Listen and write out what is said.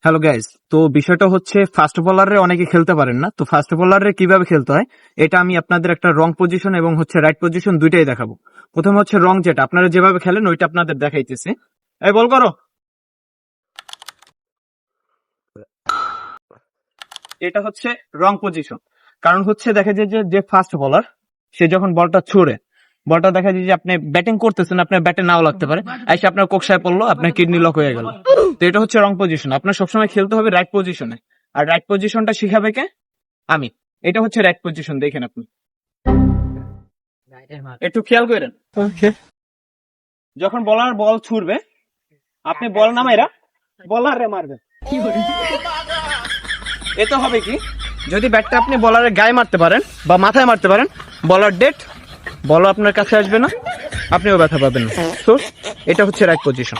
Hello guys, তো বিষয়টা হচ্ছে ফাস্ট বোলারে অনেকে খেলতে পারেন না। তো ফাস্ট বোলারে কিভাবে খেলতে হয় এটা আমি আপনাদের একটা রং পজিশন এবং হচ্ছে রাইট পজিশন দুইটাই দেখাবো। প্রথমে হচ্ছে রং, যেটা আপনারা যেভাবে খেলেন ওইটা আপনাদের দেখাইতেছে। এই বল করো। এটা হচ্ছে রং পজিশন। কারণ হচ্ছে দেখা যায় যে ফাস্ট বোলার সে যখন বলটা ছুড়ে, বলটা দেখা যায় যে আপনি ব্যাটিং করতেছেন, আপনার ব্যাটে নাও লাগতে পারে, এসে আপনার কোকসায় পড়লো, আপনার কিডনি লক হয়ে গেল। তো এটা হচ্ছে রং পজিশন। আপনার সবসময় খেলতে হবে রাইট পজিশনে। আর রাইট পজিশনটা শিখাবে কে? আমি। এটা হচ্ছে রাইট পজিশন, দেখেন আপনি একটু খেয়াল করেন। যখন বলার বল ছুড়বে, আপনি বল নামাইরা বলারে মারবেন। এতে হবে কি, যদি ব্যাটটা আপনি বলারের গায়ে মারতে পারেন বা মাথায় মারতে পারেন, বলার ডেট, বল আপনার কাছে আসবে না, আপনিও ব্যথা পাবেন না। তো এটা হচ্ছে রাইট পজিশন।